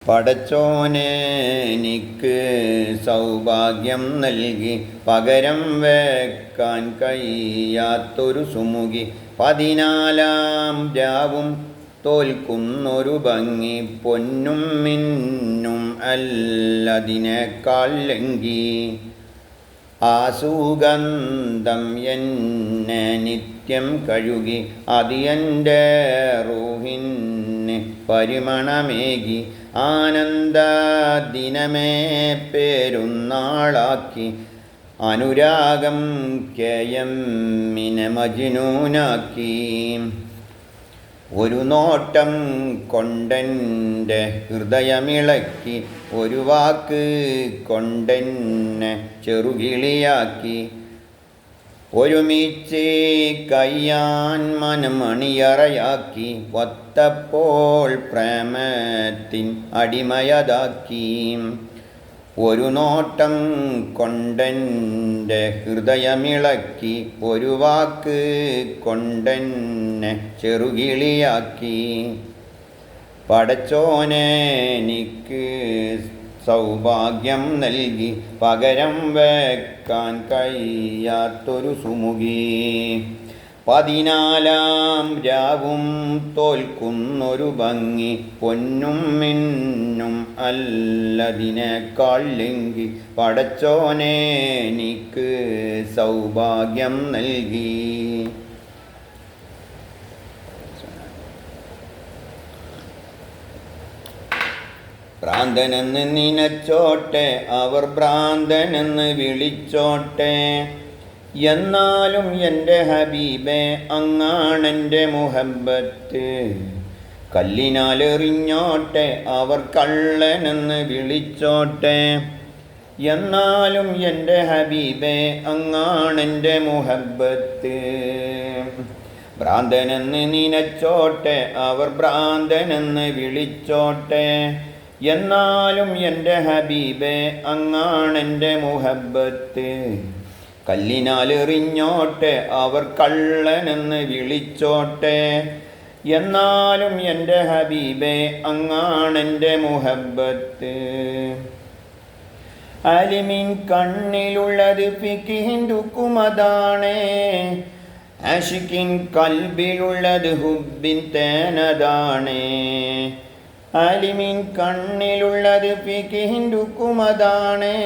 പടച്ചോനെ എനിക്ക് സൗഭാഗ്യം നൽകി പകരം വെക്കാൻ കഴിയാത്തൊരു സുമുഖി 14-ാം രാവും തോൽക്കുന്നൊരു ഭംഗി പൊന്നും മിന്നും അല്ലതിനേക്കാൾ ലംഘി ആ സുഗന്ധം എന്നെ നിത്യം കഴുകി അത് എൻ്റെ റൂഹിന് പരിമണമേകി ആനന്ദദിനമേ പെരുന്നാളാക്കി അനുരാഗം കെയമ്മിനെ മജ്നൂനാക്കി ഒരു നോട്ടം കൊണ്ടെൻ്റെ ഹൃദയമിളക്കി ഒരു വാക്ക് കൊണ്ടെന്നെ ചെറുകിളിയാക്കി ഒരുമിച്ച് കയ്യാൻ മനമണിയറയാക്കി ഒത്തപ്പോൾ പ്രേമത്തിൻ അടിമയതാക്കി ഒരു നോട്ടം കൊണ്ടെൻ്റെ ഹൃദയമിളക്കി ഒരു വാക്ക് കൊണ്ടെന്നെ ചെറുകിളിയാക്കി പടച്ചോനെ എനിക്ക് സൗഭാഗ്യം നൽകി പകരം വെക്കാൻ കഴിയാത്തൊരു സുമുഖി 14-ാം രാവും തോൽക്കുന്നൊരു ഭംഗി പൊന്നും മിന്നും അല്ലതിനേക്കാൾ ലംഘി പടച്ചോനെ എനിക്ക് സൗഭാഗ്യം നൽകി. ഭ്രാന്തനെന്ന് നിനച്ചോട്ടെ അവർ ഭ്രാന്തനെന്ന് വിളിച്ചോട്ടെ എന്നാലും എൻ്റെ ഹബീബേ അങ്ങാണെൻ്റെ മുഹബ്ബത്ത് കല്ലിനാലെറിഞ്ഞോട്ടെ അവർ കള്ളനെന്ന് വിളിച്ചോട്ടെ എന്നാലും എൻ്റെ ഹബീബേ അങ്ങാണെൻ്റെ മുഹബ്ബത്ത് ഭ്രാന്തനെന്ന് നിനച്ചോട്ടെ അവർ ഭ്രാന്തനെന്ന് വിളിച്ചോട്ടെ എന്നാലും എൻ്റെ ഹബീബേ അങ്ങാണെൻ്റെ മുഹബ്ബത്ത് കല്ലിനാലെറിഞ്ഞോട്ടെ അവർ കള്ളനെന്ന് വിളിച്ചോട്ടെ എന്നാലും എൻ്റെ ഹബീബേ അങ്ങാണെൻ്റെ മുഹബ്ബത്ത് അലിമിൻ കണ്ണിലുള്ളത് ഫിഖിഹിൻ്റെ ഹുക്കുമതാണേ ആഷിഖിൻ കൽബിലുള്ളത് ഹുബ്ബിൻ തേനതാണേ അലിമിൻ കണ്ണിലുള്ളത് ഫിഖിഹിൻ്റെ ഹുക്കുമതാണേ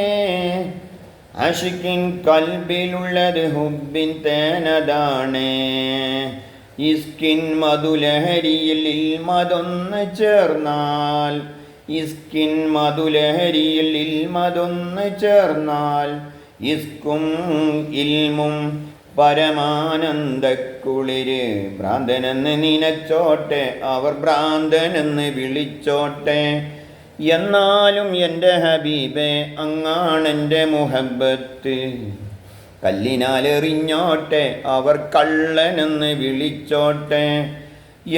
ആഷിഖിൻ കൽബിലുള്ളത് ഹുബ്ബിൻ തേനതാണേ ഇസ്കിൻ മധുലഹരിയിൽ ഇൽമതൊന്ന് ചേർന്നാൽ ഇസ്കിൻ മധുലഹരിയിൽ ഇൽമതൊന്ന് ചേർന്നാൽ ഇസ്കും ഇൽമും പരമാനന്ദക്കുളിര് ഭ്രാന്തനെന്ന് നിനച്ചോട്ടെ അവർ ഭ്രാന്തനെന്ന് വിളിച്ചോട്ടെ എന്നാലും എൻ്റെ ഹബീബേ അങ്ങാണെൻ്റെ മുഹബ്ബത്ത് കല്ലിനാലെറിഞ്ഞോട്ടെ അവർ കള്ളനെന്ന് വിളിച്ചോട്ടെ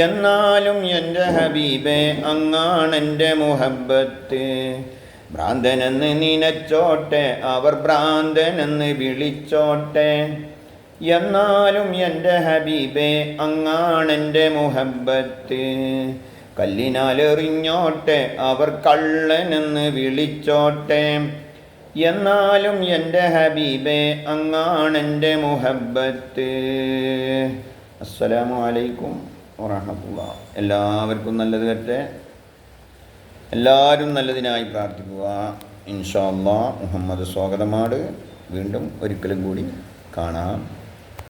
എന്നാലും എൻ്റെ ഹബീബേ അങ്ങാണെൻ്റെ മുഹബ്ബത്ത് ഭ്രാന്തനെന്ന് നിനച്ചോട്ടെ അവർ ഭ്രാന്തനെന്ന് വിളിച്ചോട്ടെ എന്നാലും എൻ്റെ ഹബീബേ അങ്ങാണെൻ്റെ മുഹബ്ബത്ത് കല്ലിനാലെറിഞ്ഞോട്ടെ അവർ കള്ളനെന്ന് വിളിച്ചോട്ടെ എന്നാലും എൻ്റെ ഹബീബേ അങ്ങാണെൻ്റെ മുഹബ്ബത്ത്. അസ്സലാമു അലൈക്കും വറഹ്മത്തുള്ളാഹി. എല്ലാവർക്കും നല്ലത് വരട്ടെ. എല്ലാവരും നല്ലതിനായി പ്രാർത്ഥിക്കുക. ഇൻഷാ അല്ലാഹ്. മുഹമ്മദ് സ്വാഗതമാണ്. വീണ്ടും ഒരിക്കലും കൂടി കാണാം.